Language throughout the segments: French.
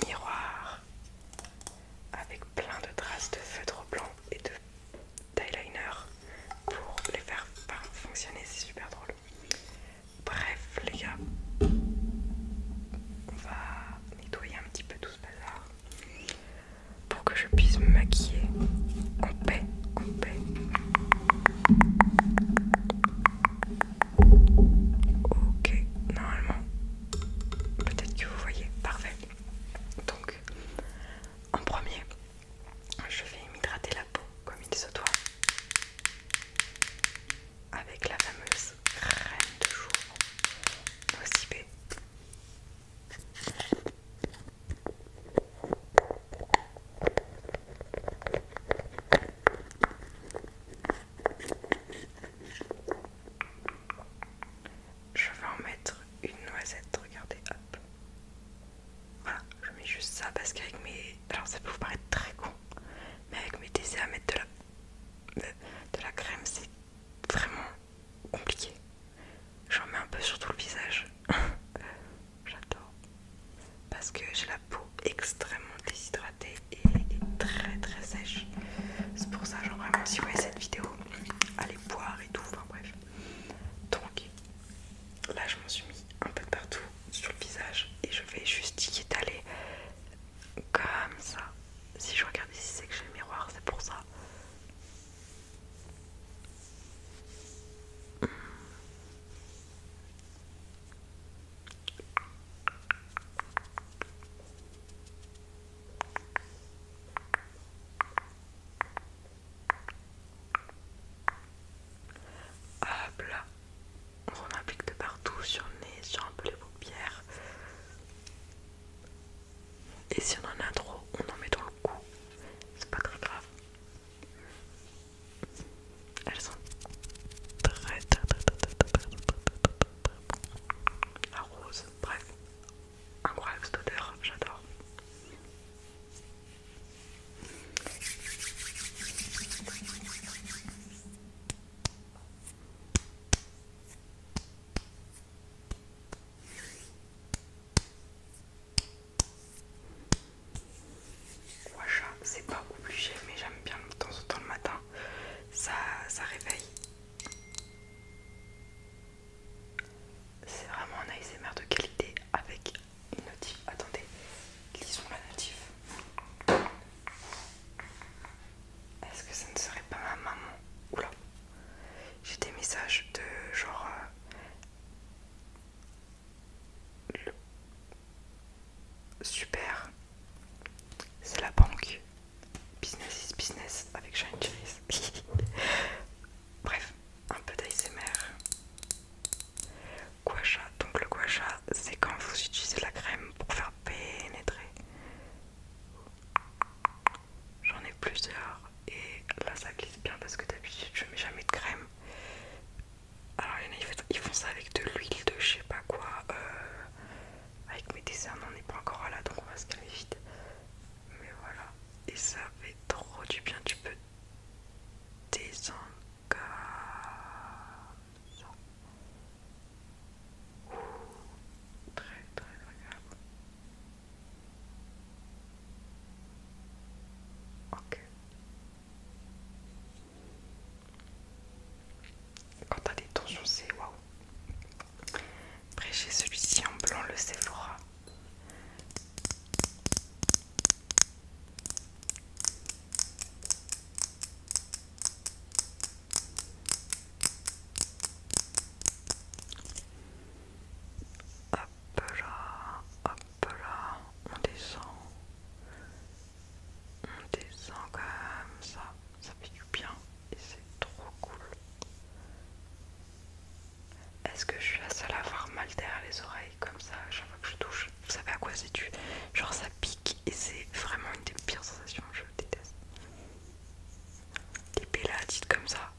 miroir avec plein de traces de feutre blanc et de d'eyeliner pour les faire fonctionner, c'est super drôle. Bref les gars, on va nettoyer un petit peu tout ce bazar pour que je puisse me maquiller en paix, en paix. Ok, normalement, peut-être que vous voyez, parfait. Donc, en premier, je vais m'hydrater la peau comme il se doit avec la fameuse crème de jour Nocibé. Je vais en mettre une noisette, regardez, hop. Voilà, je mets juste ça parce qu'avec mes... Alors ça peut vous paraître très con, mais avec mes désirs à mettre de la crème, c'est vraiment compliqué. J'en mets un peu sur tout le visage. J'adore. Parce que j'ai la peau extrêmement déshydratée et très très sèche. C'est pour ça, genre vraiment, si vous voyez cette vidéo, allez boire et tout, enfin bref. Donc là, je m'en suis mis un peu de partout sur le visage et je vais juste y étaler comme ça. Si je regarde ici, c'est que j'ai le miroir, c'est pour ça. Hop là, on en applique de partout, sur le nez, sur un peu les paupières. Et si on en a trop, on en met dans le cou. C'est pas très grave. Elles sont la rose, bref, incroyable cette odeur, j'adore. Wacha, c'est pas obligé, mais j'aime bien de temps en temps le matin. Ça réveille. C'est vraiment un ASMR de qualité avec une notif. Attendez, lisons la notif. Est-ce que ça ne serait pas ma maman? Oula, j'ai des messages de genre super, c'est la banque. Business is business avec Shine Cherries. Bref, un peu d'ASMR. Gua sha, donc le gua sha, c'est quand vous utilisez la crème pour faire pénétrer. J'en ai plusieurs et là ça glisse bien parce que d'habitude je mets jamais de crème. Alors il y en a, ils font ça avec de l'huile de je sais pas quoi. Avec mes desserts, on n'en est pas encore là donc on va se calmer vite. Mais voilà, et ça fait trop du bien, tu peux descendre comme ça. Ouh, très très agréable. Ok. Quand t'as des tensions, c'est waouh. Après j'ai celui-ci en blanc, le Sephora. Hop là, on descend comme ça fait du bien et c'est trop cool. Est-ce que je suis la seule à avoir mal derrière les oreilles comme ça chaque fois que je touche? Vous savez à quoi c'est dû? Genre ça pique et c'est vraiment une des pires sensations, je déteste. Les pélades comme ça.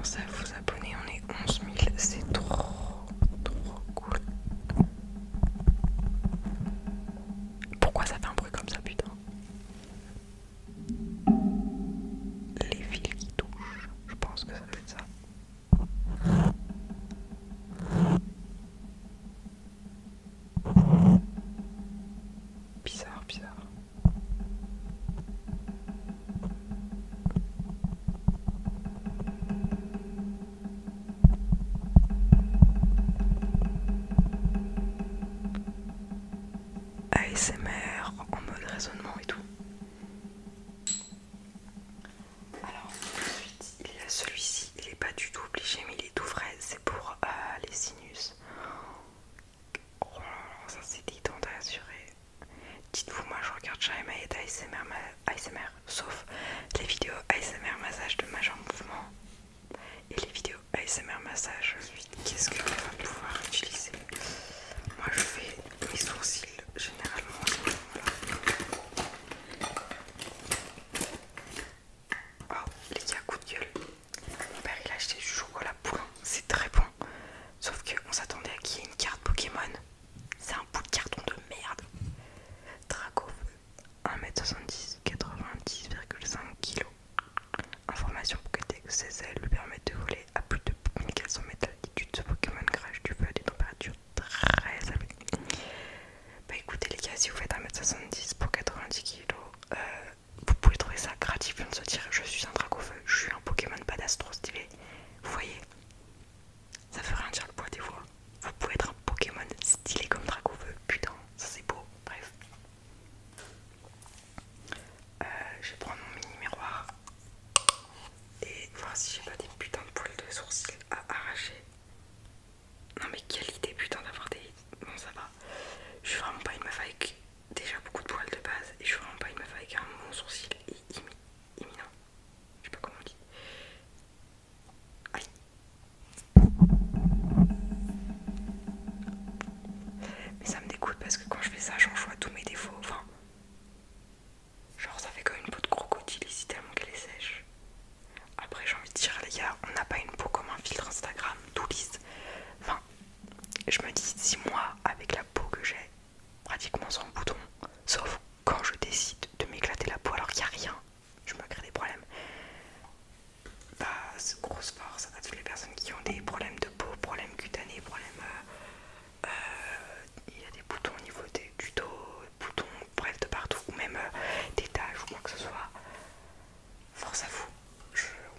commencez à vous abonner, on est 11 000, c'est trop cool. Pourquoi ça fait un bruit comme ça, putain? Les fils qui touchent, je pense que ça doit être ça. Bizarre, bizarre. ASMR en mode raisonnement et tout. Alors ensuite il y a celui-ci, il est pas du tout obligé mais il est tout frais, c'est pour les sinus. Oh là là, ça c'est détente à assurer. Dites-vous, moi je regarde jamais ASMR, sauf les vidéos ASMR massage de mâche en mouvement et les vidéos ASMR massage. Qu'est-ce que je vais pouvoir utiliser? Moi je fais mes sourcils généralement à ce moment-là. Oh les gars, coup de gueule. Mon père il a acheté du chocolat poulain, c'est très bon. Sauf qu'on s'attendait à qu'il y ait une carte Pokémon. C'est un bout de carton de merde. Dracofeu, 1m70, 90,5 kg. Information Pokédex, ces ailes lui permettent de voler à plus de 1400 mètres d'altitude. Ce Pokémon crache du feu à des températures très élevées. Bah écoutez les gars, si vous faites 1m70 pour 90 kg, vous pouvez trouver ça gratifiant de se dire je suis un Dracofeu, je suis un Pokémon badass trop stylé. Vous voyez, ça veut rien dire le poids des voix. Vous pouvez être un Pokémon stylé comme Dracofeu, putain, ça c'est beau. Bref. Je vais prendre mon mini miroir et voir si j'ai pas des putains de poils de sourcils à arracher. Non mais quelle idée putain d'avoir des... Bon ça va. Je suis vraiment pas une meuf avec déjà beaucoup de poils de base et je suis vraiment pas une meuf avec un bon sourcil imminent. Je sais pas comment on dit. Aïe. Mais ça me dégoûte parce que quand je fais ça, j'envoie tous mes défauts. Enfin, genre ça fait comme une peau de crocodile ici tellement qu'elle est sèche. Après j'ai envie de dire les gars, on n'a pas une peau comme un filtre Instagram tout lisse. Enfin, je me dis si moi avec la peau que j'ai, pratiquement sans bouton, sauf quand je décide de m'éclater la peau alors qu'il n'y a rien, je me crée des problèmes. Bah grosse force à toutes les personnes qui ont des problèmes de peau, problèmes cutanés, problèmes... il y a des boutons au niveau du dos, boutons bref de partout, ou même des taches ou quoi que ce soit. Force à vous,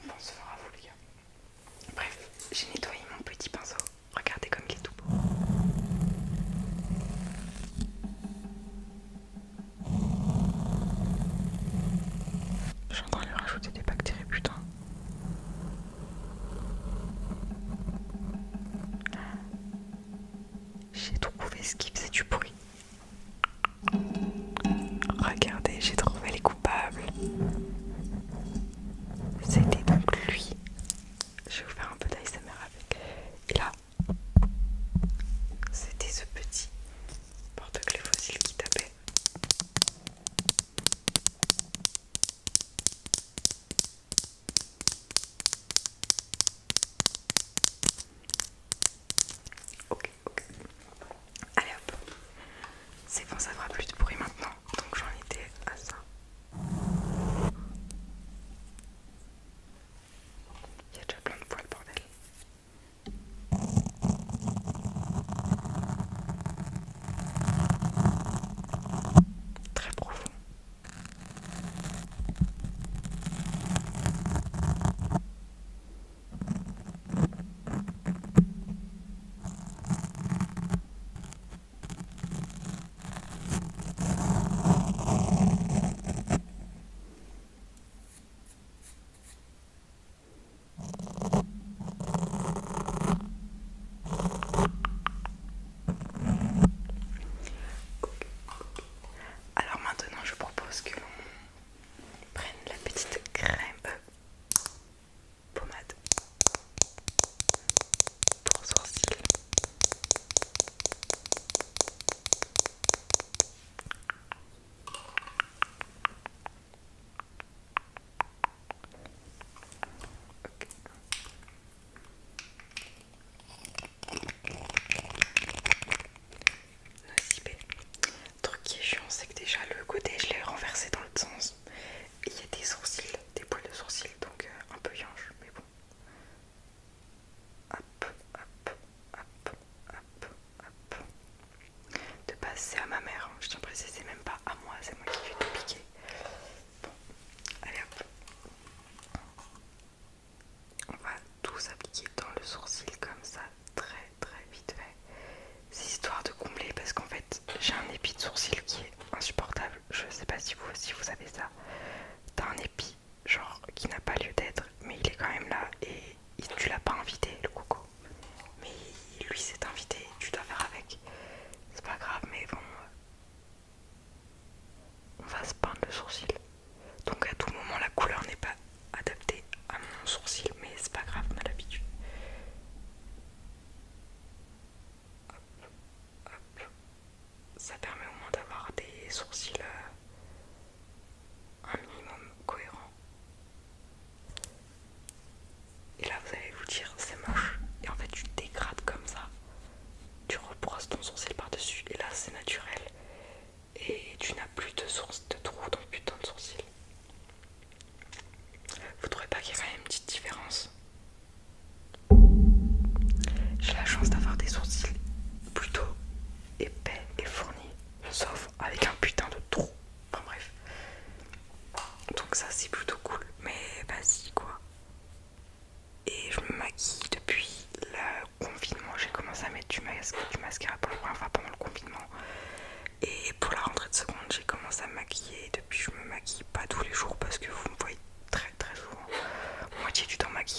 on pense fort à vous les gars. Bref, j'ai nettoyé mon petit pinceau, regardez comme il est tout beau. Je suis en train de lui rajouter des bactéries putain. J'ai trouvé ce qui faisait du bruit. Regardez, j'ai trouvé les coupables. C'était donc lui. Je vais vous faire un peu d'ASMR avec. Et là, c'était ce petit porte-clés fossile qui tapait. Ok. Allez hop.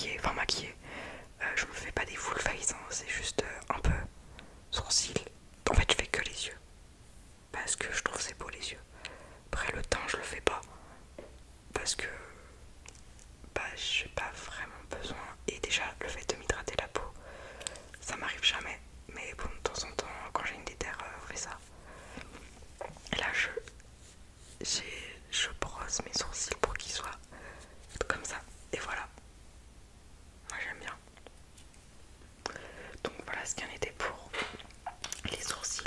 maquillée, enfin maquillée. Je me fais pas des full face, hein, c'est juste un peu sourcils. En fait je fais que les yeux parce que je trouve c'est beau les yeux. Après le teint je le fais pas parce que bah j'ai pas vraiment besoin, et déjà le fait de m'hydrater la peau ça m'arrive jamais, mais bon de temps en temps quand j'ai une déterre je fais ça. Et là je brosse mes sourcils pour qu'ils soient comme ça, et voilà, moi j'aime bien. Donc voilà ce qu'il en était pour les sourcils.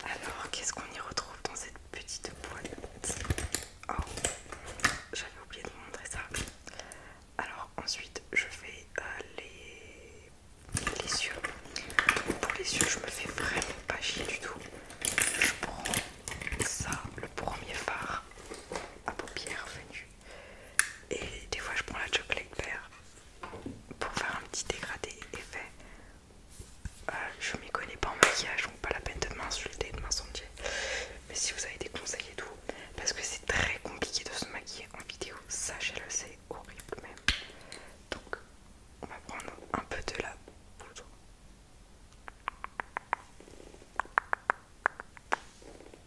Alors qu'est-ce qu'on y retrouve dans cette petite boîte? Oh, j'avais oublié de vous montrer ça. Alors ensuite je fais les yeux. Pour les yeux je me fais vraiment pas chier du tout. Je prends ça, le premier fard à paupières venu, et des fois je prends la chocolate bear pour faire un petit dégradé effet. Je m'y connais pas en maquillage, donc pas la peine de m'insulter, de m'incendier. Mais si vous avez des conseils et tout, parce que c'est très compliqué de se maquiller en vidéo, sachez-le, c'est horrible même. Donc on va prendre un peu de la poudre.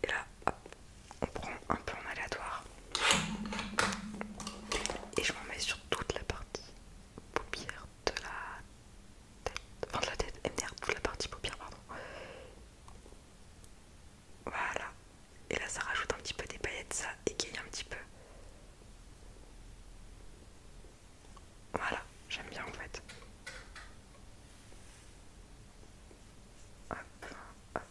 Et là, hop, on prend un peu en aléatoire. Et je m'en mets sur toute la partie paupière de la tête. Enfin de la tête, MDR, toute la partie paupière, pardon. Voilà. Et là ça rajoute un petit peu des paillettes, ça égaye un petit peu. Voilà, j'aime bien en fait. Hop, hop.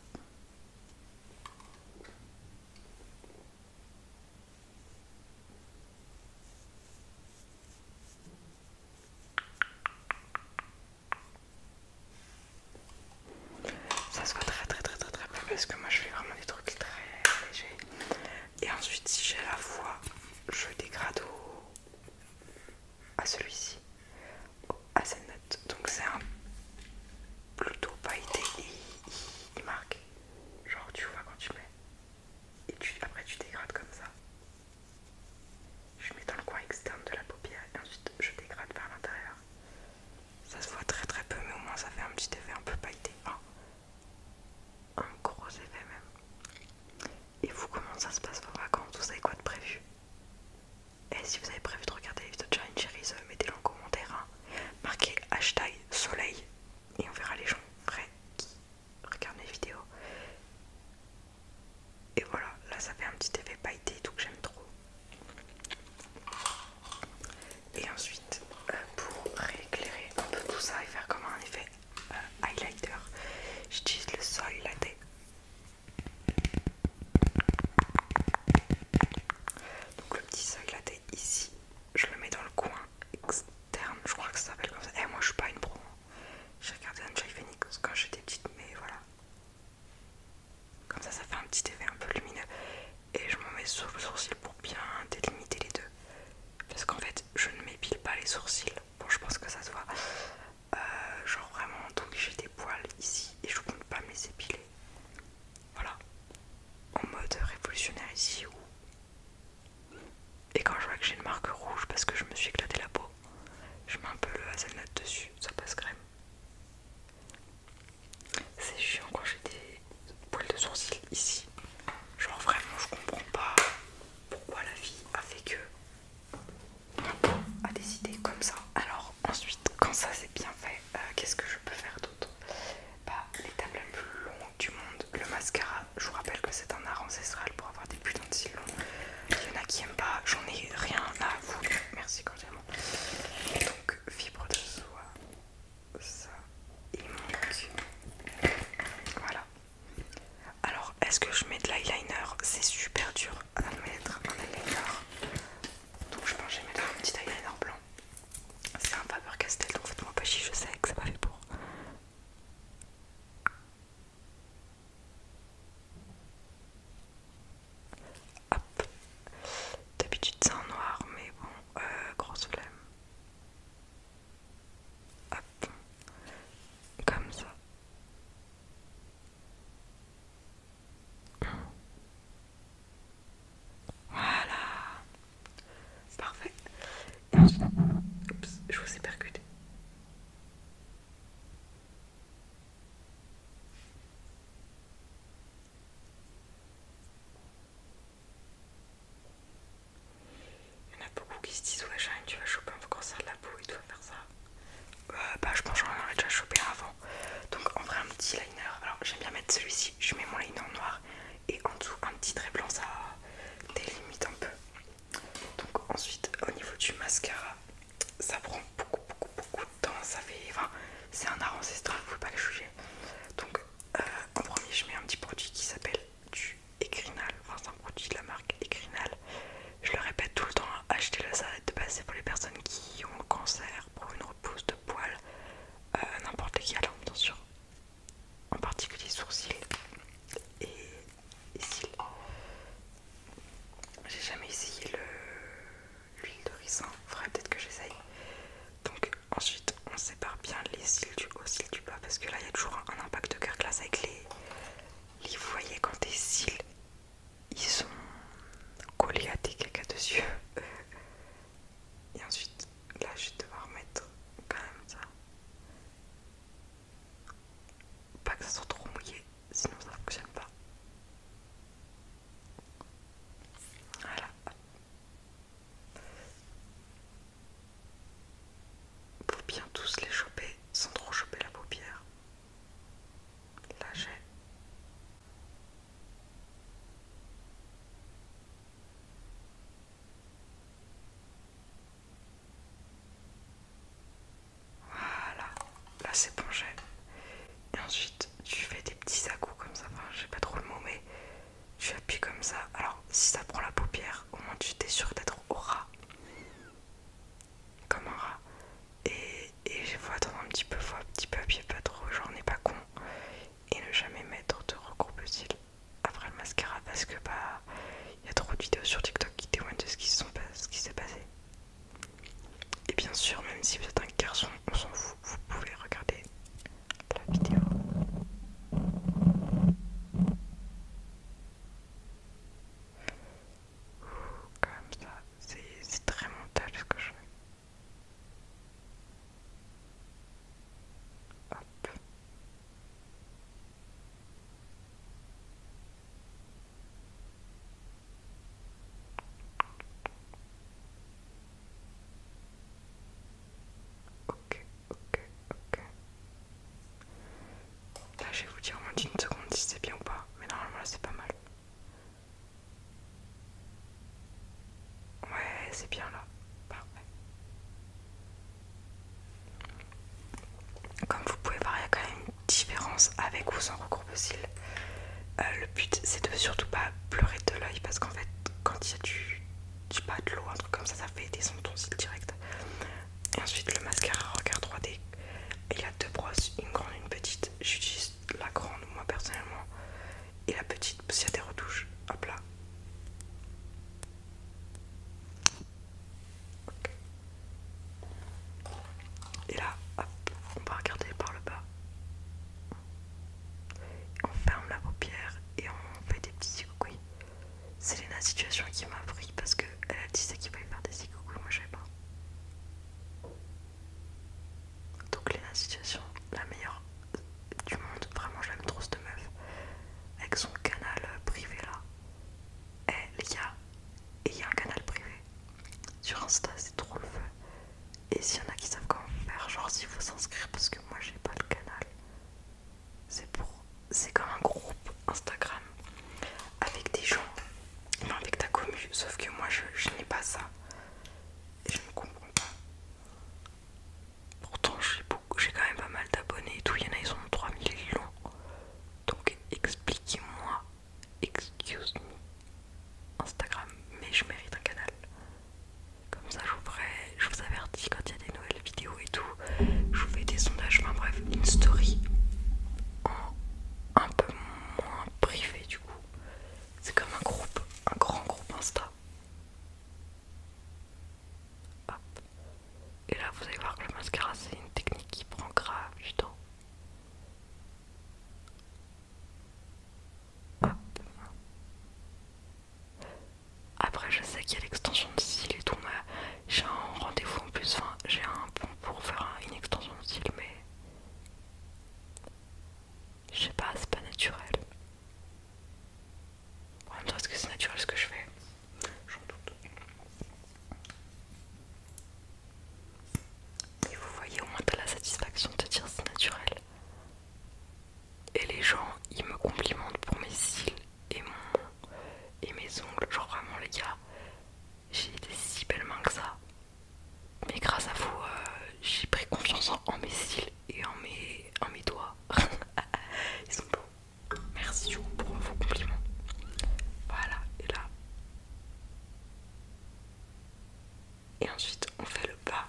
Ça se voit très peu parce que moi je fais vraiment des trucs très légers. Et ensuite si j'ai la foi, je dégrade à celui-ci, au hazelnut. Donc c'est un plutôt pailleté, il marque. Genre tu vois quand tu mets. Et après tu dégrades comme ça. Je mets dans le coin externe de la paupière et ensuite je dégrade vers l'intérieur. Ça se voit très peu, mais au moins ça fait un petit effet un peu pailleté. Enfin, un gros effet même. Et vous, comment ça se passe vos vacances? Vous savez quoi de prévu? Et si vous avez prévu de regarder les vidéos de Challenge Cherries, mettez-le en commentaire, hein. Marquez hashtag soleil et on verra les gens vrais qui regardent les vidéos. Et voilà, là ça fait un petit effet pailleté et tout que j'aime trop. Et ensuite, pour rééclairer un peu tout ça et faire comme un effet highlighter, j'utilise le Soy Latte. Donc le petit Soy Latte ici, je le mets dans le coin externe, je crois que ça s'appelle comme ça. Et moi je suis pas une pro, j'ai regardé Angel Phoenix quand j'étais petite, mais voilà. Comme ça fait un petit effet un peu lumineux. Et je m'en mets sur le sourcil pour bien délimiter les deux. Parce qu'en fait, je ne m'épile pas les sourcils. Bon, je pense que ça se voit. Genre vraiment, donc j'ai des poils ici et je compte pas me les épiler. Voilà. En mode révolutionnaire ici. Et quand je vois que j'ai une marque rouge parce que je me suis éclaté la peau, je mets un peu le hazelnut dessus. Ça passe crème. C'est chiant quand j'ai des poils de sourcils ici. Genre vraiment je comprends pas pourquoi la vie a fait que a décidé comme ça. Alors ensuite quand ça c'est bien fait, qu'est-ce que je peux faire d'autre? Bah l'étape la plus longue du monde, le mascara. Je vous rappelle que c'est un art ancestral pour avoir des putains de cils longs. Il y en a qui aiment pas, j'en ai rien à foutre. Merci cordialement. Donc fibre de soie, ça il manque. Voilà. Alors est-ce que je Oups, je vous ai percuté. Il y en a beaucoup qui se disent ouais Shine, tu vas choper un cancer de la peau et tu vas faire ça. Bah je pense que j'en aurais déjà chopé avant. Donc en vrai un petit liner. Alors j'aime bien mettre celui-ci, je mets mon liner en noir et en dessous un petit trait blanc, ça délimite un peu. Donc ensuite au niveau du mascara, ça prend beaucoup de temps, ça fait. Enfin c'est un art ancestral, vous pouvez pas le juger. Donc en premier je mets un petit produit qui s'appelle du Ecrinal, enfin c'est un produit de la marque Ecrinal. Je le répète tout le temps, achetez-le, ça arrête de passer pour les personnes qui ont le cancer, pour une repousse de poils, n'importe lesquels bien sûr, en particulier sourcils et cils. J'ai jamais essayé l'huile de ricin, faudrait peut-être que j'essaye. Donc ensuite on sépare bien les cils du haut, cils du bas, parce que là il y a toujours un impact de carglass avec les vous voyez quand tes cils ils sont collés à tes caca dessus. Et ensuite là je vais devoir mettre quand même ça, pas que ça soit trop mouillé sinon ça fonctionne pas. Voilà, faut bien tous les choper sans trop choper la paupière. Là j'ai. Voilà, là c'est bon j'ai. Et ensuite tu fais des petits à-coups comme ça, enfin je sais pas trop le mot mais tu appuies comme ça. Alors si ça prend la paupière, au moins tu t'es sûr d'être au ras, comme un rat. Et faut attendre un petit peu, faut un petit peu appuyer pas trop, genre on n'est pas con. Et ne jamais mettre de recoupe-cils après le mascara parce que bah il y a trop de vidéos sur TikTok qui témoignent de ce qui s'est passé. Et bien sûr, même si vous êtes un garçon, on s'en fout, vous pouvez regarder la vidéo. Comme ça, c'est très mental ce que je fais. Hop. Ok, ok, ok. Là, je vais vous dire en moins d'une seconde si c'est bien ou pas, mais normalement là c'est pas mal. Ouais, c'est bien là. Parfait. Comme vous pouvez voir, il y a quand même une différence avec ou sans recoupe-cils. Le but c'est de surtout pas pleurer de l'œil parce qu'en fait, quand il y a je sais pas, de l'eau, un truc comme ça fait descendre ton cil direct. Et ensuite, le mascara Regard 3D. Il y a deux brosses, une grande et une petite. J'utilise la grande moi personnellement. Et la petite, s'il y a des retouches. Hop là. Ok. Et là, hop, on va regarder par le bas. On ferme la paupière et on fait des petits coucouilles. C'est Léna Situation qui m'a appris parce qu'elle disait qu'il fallait faire des petits coucouilles, moi je savais pas. Donc Léna Situation, la meilleure du monde, vraiment j'aime trop cette meuf. Avec son canal privé là. Il y a un canal privé sur Insta, c'est trop le feu. Et s'il y en a qui savent comment faire, genre s'il faut s'inscrire parce que moi j'ai pas le canal. C'est comme un groupe Instagram avec des gens, enfin avec ta commu, sauf que moi je n'ai pas ça. Et je ne comprends pas. Pourtant j'ai quand même pas mal d'abonnés et tout, il y en a ils ont 3000 et ils l'ont. Donc expliquez-moi, excuse me, Instagram, mais je mérite un canal. Comme ça je vous avertis quand il y a des nouvelles vidéos et tout. Je vous fais des sondages, enfin bref, une story en un peu moins privé du coup. C'est comme un groupe, un grand groupe Insta. Hop. Et là vous allez voir que le mascara c'est une technique qui prend grave du temps. Hop. Après je sais qu'il y a l'extension de cils et tout, mais j'ai un rendez-vous Et ensuite on fait le bas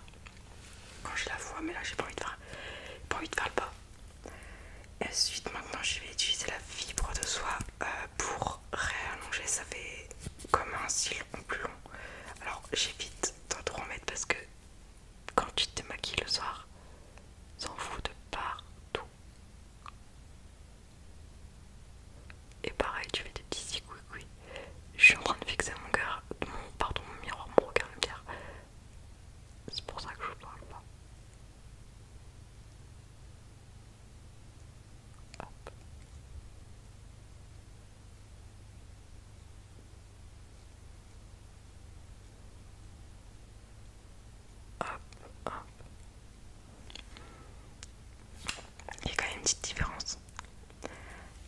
quand j'ai la foi, mais là j'ai pas envie de faire le bas. Et ensuite maintenant je vais utiliser la fibre de soie pour réallonger, ça fait comme un cil en plus long. Alors j'évite d'en trop en mettre parce que quand tu te maquilles le soir, s'en fout de partout. Et pareil, tu fais des petits zigouigouis. Je suis en train de fixer mon miroir, mon regard lumière. C'est pour ça que je parle pas. Hop. Hop, hop. Il y a quand même une petite différence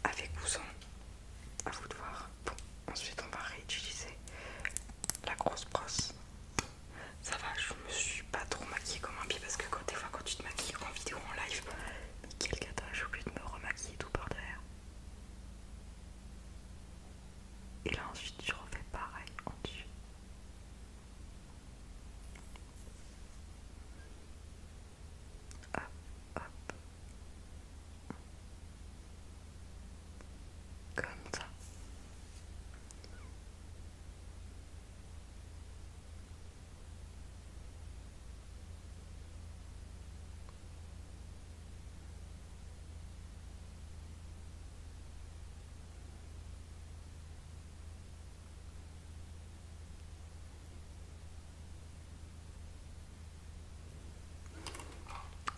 avec ou sans. À vous de voir. Bon, ensuite on va réutiliser la grosse brosse. Ça va, je me suis pas trop maquillée comme un pied parce que des fois quand tu te maquilles en vidéo, en live, mais quel gâteau, j'ai oublié de me remaquiller tout par derrière. Et là ensuite je refais pareil en dessus. Hop, hop. Comme ça.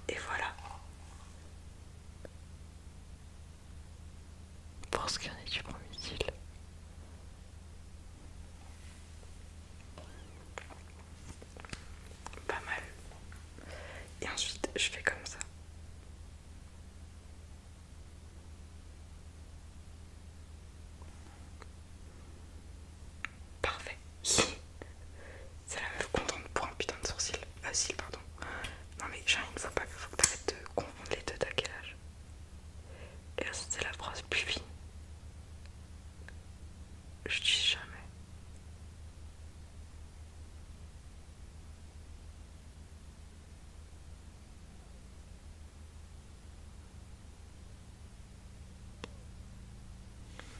Et voilà. Pour ce qui en est du premier style. Pas mal. Et ensuite je fais comme ça. Parfait. C'est la meuf contente pour un putain de sourcil. Cils, pardon. Non mais Charine, faut que t'arrêtes de confondre les deux, t'as quel âge? Et là c'était la phrase plus fine. Je dis jamais.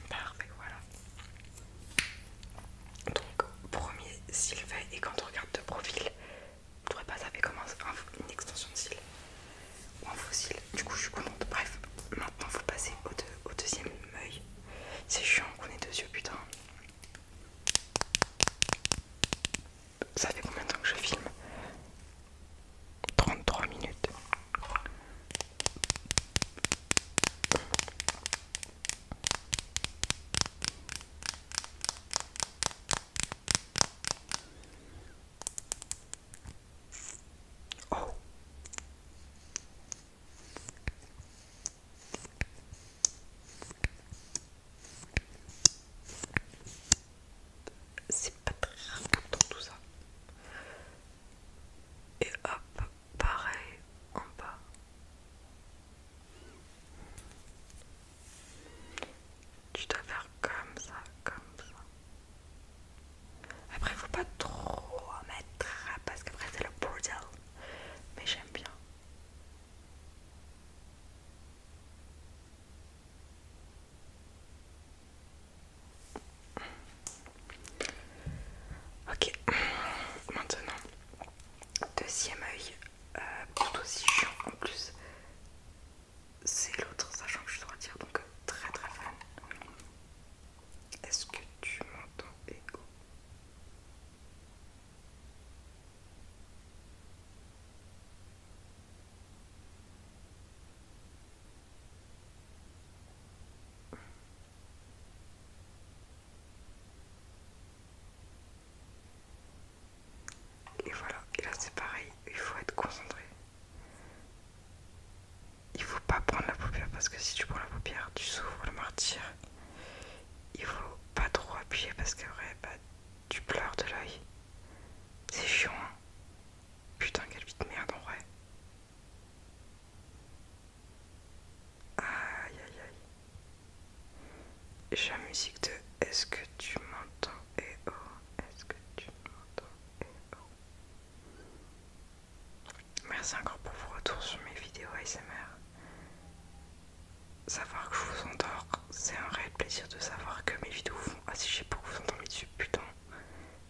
Parfait, voilà. Donc, premier cil fait, et quand on regarde de profil, je trouve pas ça fait comme une extension de cils ou un faux cil. Du coup, je suis contente. Bref, maintenant faut passer au deuxième œil. C'est chiant qu'on ait deux yeux, putain. Ça fait combien de temps que je filme? 33 minutes. Oh, c'est pas très grave dans tout ça. Et hop, pareil en bas. Tu dois faire comme ça, comme ça. Après, faut pas trop en mettre parce qu'après c'est le bordel. Mais j'aime bien. Ok, maintenant, deuxième œil, tout aussi chiant en plus. C'est l'autre, sachant que je dois dire, donc très très fan. Est-ce que tu m'entends, Ego? Et voilà, et là c'est pareil, il faut être concentré. Il faut pas prendre la paupière parce que si tu prends la paupière, tu s'ouvres le martyr. Il faut pas trop appuyer parce qu'après, bah, tu pleures de l'œil. C'est chiant, hein. Putain, quelle vie de merde en vrai. Aïe aïe aïe. J'ai la musique de Est-ce que tu m'entends? Eh oh, est-ce que tu m'entends? Eh oh. plaisir de savoir que mes vidéos font assez chier pour que vous entendiez dessus, putain.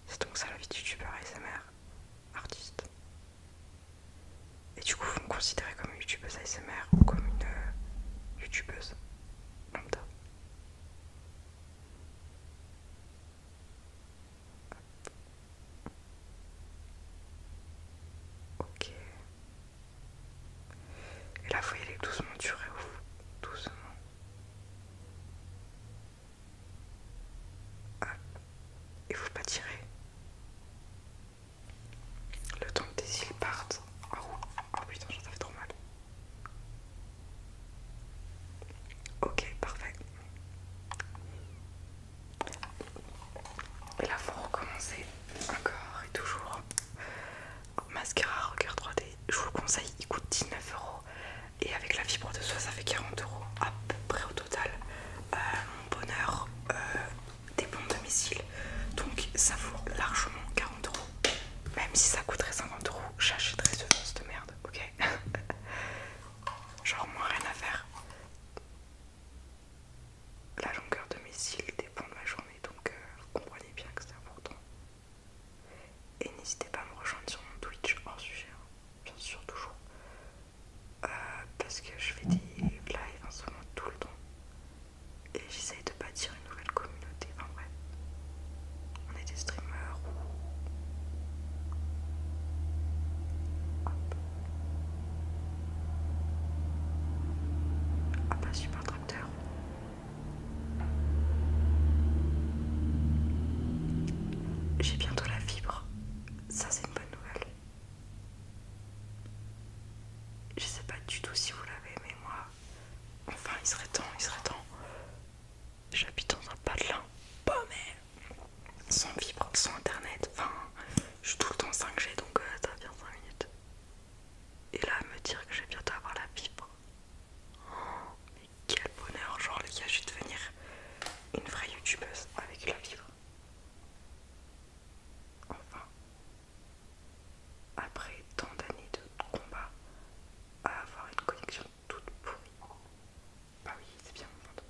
C'est donc ça la vie de youtubeur ASMR, artiste. Et du coup, vous me considérez comme une youtubeuse ASMR ou comme une youtubeuse lambda? Ok. Et là, vous y aller doucement, du ouf. Doucement. Hop. Et vous pas tirer. Le temps que tes cils partent. Oh putain, ça fait trop mal. Ok, parfait. Et là, faut recommencer encore et toujours. Mascara Regard 3D, je vous le conseille, il coûte 19 €. Et avec la fibre de soie, ça fait 40 € à peu près au total. Mon bonheur dépend de mes cils. Donc ça vaut largement 40 €. Même si ça coûterait 50 €, j'achèterais cette merde, ok? Genre, moi, rien à faire. La longueur de mes cils dépend de ma journée, donc vous comprenez bien que c'est important. Et n'hésitez pas à me rejoindre sur mon Twitch hors sujet, hein. Bien sûr, toujours. Parce que je fais des lives en ce moment tout le temps. Et j'essaye de bâtir une nouvelle communauté. Enfin bref, on est des streamers ou... Hop. Ah bah super tracteur. J'ai bientôt la fibre. Ça c'est une bonne nouvelle. Je sais pas du tout si vous l'avez, mais moi... Enfin, il serait temps, il serait temps. J'habite dans un patelin paumé, sans fibre, sans internet. Enfin, je suis tout le temps 5G, donc ça vient 5 minutes. Et là, me dire que je vais bientôt avoir la fibre. Oh, mais quel bonheur. Genre, les gars, je vais devenir une vraie youtubeuse avec la fibre. Enfin, après tant d'années de combat, à avoir une connexion toute pourrie. Bah oui, c'est bien mon ventre.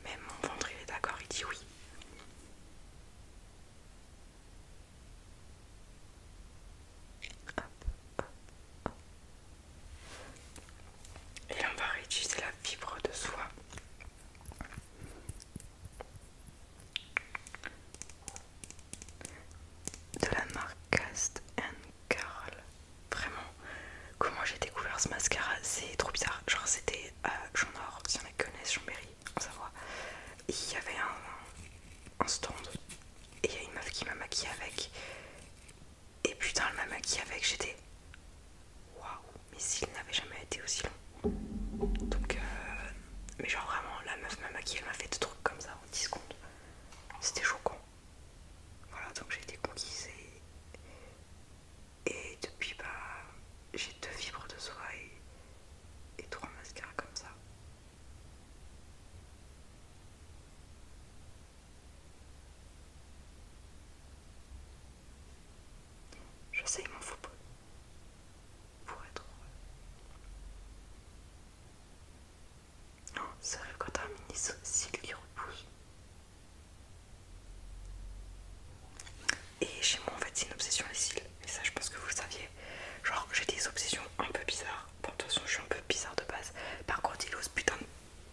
Même mon ventre, il est d'accord, il dit oui. Hop, hop, hop. Et là, on va réutiliser la fibre de soie. De la marque Cast Carol. Vraiment, comment j'ai découvert ce mascara, c'est trop bizarre. Genre, c'était à Jean Nord, si on en connaissent, Chambéry, en Savoie. Et il y avait un stand. Et il y a une meuf qui m'a maquillée avec. Et putain, elle m'a maquillée avec. J'étais waouh, mes cils n'avaient jamais été aussi longs. Donc, mais genre vraiment, la meuf m'a maquillée, elle m'a fait des trucs comme ça en 10 secondes. C'était choquant. Voilà, donc j'ai été conquise et depuis, bah, j'ai 2 fibres de soie et 3 mascaras comme ça. Je sais, il m'en faut pas pour être heureux. Non, ça arrive quand t'as un mini cils qui repousse. Et chez moi, en fait, c'est une obsession les cils. Et ça, je pense que vous le saviez. Genre, j'ai des obsessions un peu bizarres. Bon, de toute façon, je suis un peu bizarre de base. Par contre, il ose putain de...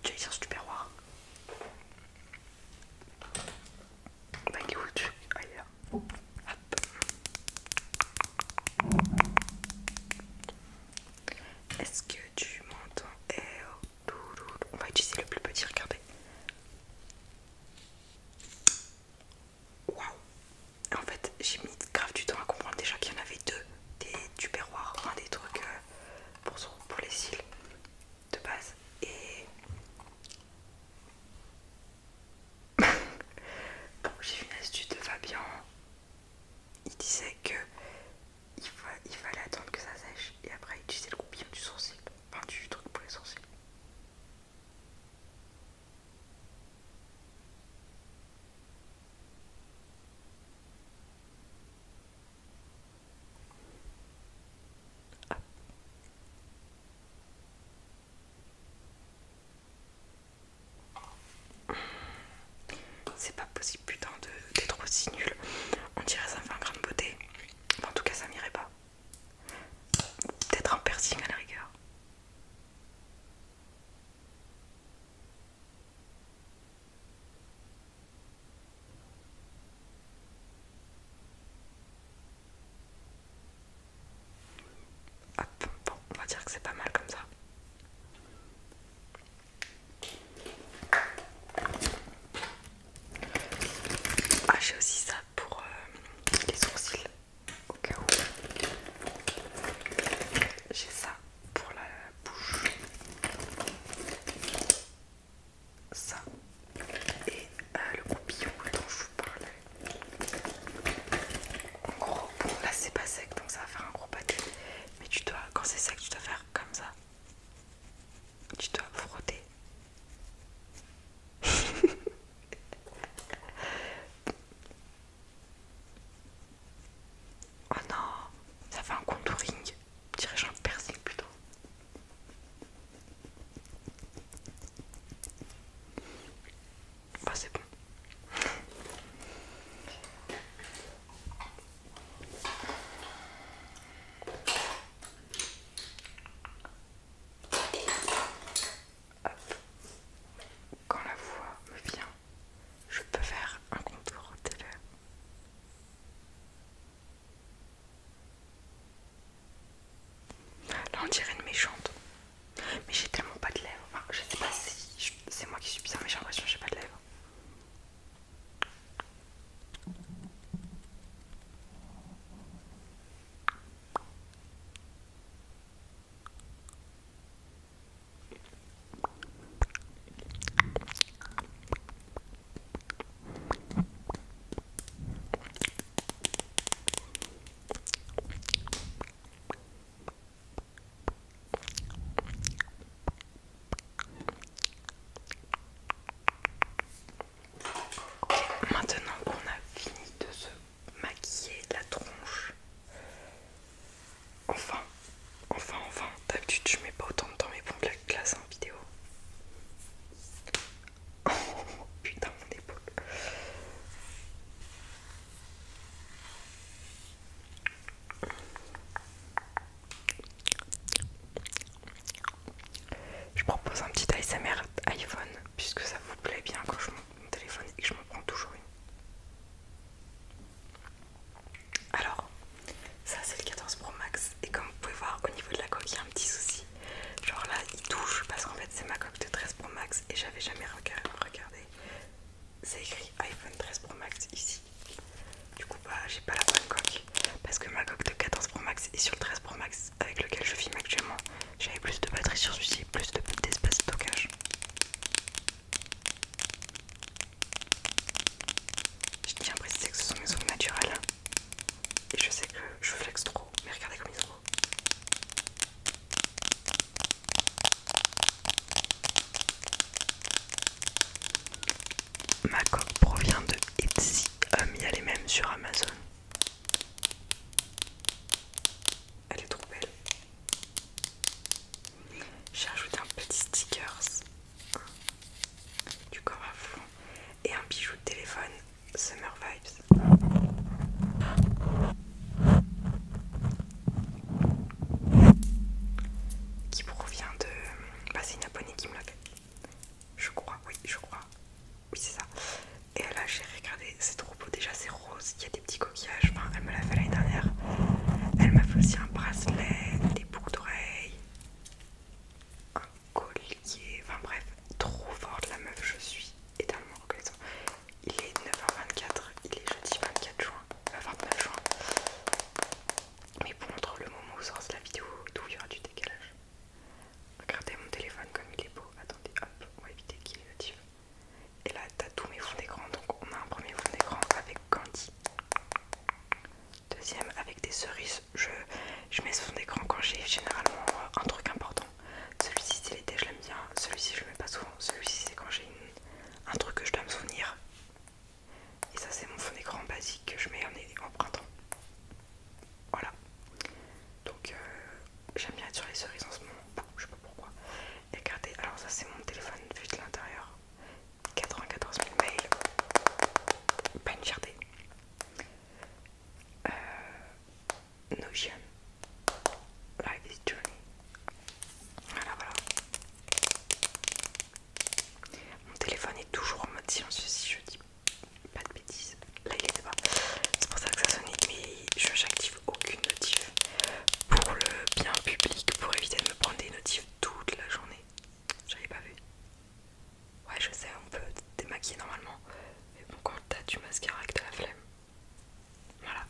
J'allais dire Tupperware. Bah, il est où le truc? Ah, il est là. Hop. Est-ce que tu m'entends? Eh oh, on va utiliser le plus petit, regardez. Waouh. En fait, j'ai mis grave du temps à comprendre déjà qu'il y en avait deux. Des tupperwares, enfin des trucs pour les cils. qui provient de... Bah, c'est une abonnée qui me l'a fait. Je crois, oui, je crois. Oui, c'est ça. Et là, j'ai regardé, c'est trop beau. Déjà, c'est rose, il y a des petits coquillages. Enfin, elle me l'a fait l'année dernière. Elle m'a fait aussi un bracelet, des boucles d'oreilles, un collier. Enfin, bref, trop forte la meuf, je suis éternellement reconnaissant. Il est 9h24, il est jeudi 24 juin, 29 juin. Mais bon, entre le moment où sort la vidéo, d'où il y aura du décalage. Regardez mon téléphone comme il est beau. Attendez, hop, on va éviter qu'il y ait notif. Et là, t'as tous mes fonds d'écran. Donc, on a un premier fond d'écran avec Candy. Deuxième avec des cerises. Je mets ce fond d'écran quand j'ai généralement un truc important. Celui-ci, c'est l'été, je l'aime bien. Celui-ci, je le mets pas souvent. Celui-ci, c'est quand j'ai un truc que je dois me souvenir. Et ça, c'est mon fond d'écran basique que je mets en printemps. Voilà. Donc, j'aime bien être sur les cerises en ce moment. Je sais pas pourquoi. Et regardez, alors ça, c'est mon téléphone vu de l'intérieur. 94 000 mails. Pas une fierté. Notion. Life is Journey. Voilà, voilà. Mon téléphone est toujours en mode silencieux si je dis pas de bêtises. Là, il était pas. C'est pour ça que ça sonnait. Mais j'active aucune notif pour le bien public, pour éviter de me prendre des notifs toute la journée. J'avais pas vu. Ouais, je sais, on peut démaquiller normalement. Mais bon, quand t'as du mascara avec de la flemme. Voilà.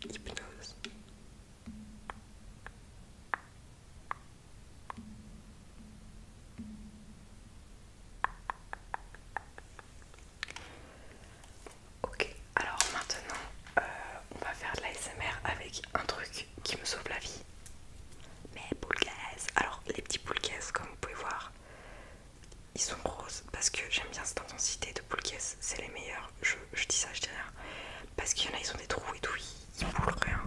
Hypnose. Ok, alors maintenant on va faire de l'ASMR avec un truc qui me sauve la vie. Mes boules gaz. Alors les petits boules gaz, comme vous pouvez voir, ils sont roses parce que j'aime bien cette intensité de boules gaz, c'est les meilleurs. Je dis ça, je dis rien. Parce qu'il y en a, ils ont des trous et tout, ils boulent rien.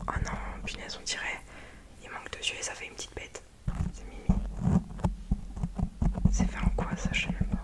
Oh non, punaise, on dirait il manque de yeux et ça fait une petite bête. C'est Mimi. C'est fait en quoi ça, je sais même pas.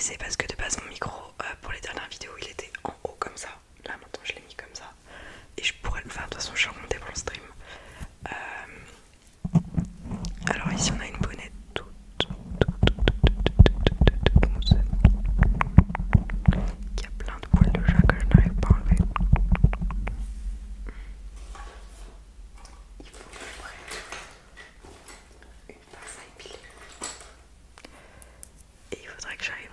baisser parce que de base mon micro pour les dernières vidéos il était en haut comme ça. Là maintenant je l'ai mis comme ça. Et je pourrais le faire, de toute façon je suis remontée pour le stream. Alors ici on a une bonnette toute mousse. Il y a plein de poils de chat que je n'arrive pas à enlever. Il faut que je prenne une pince à épiler. Et il faudrait que j'arrive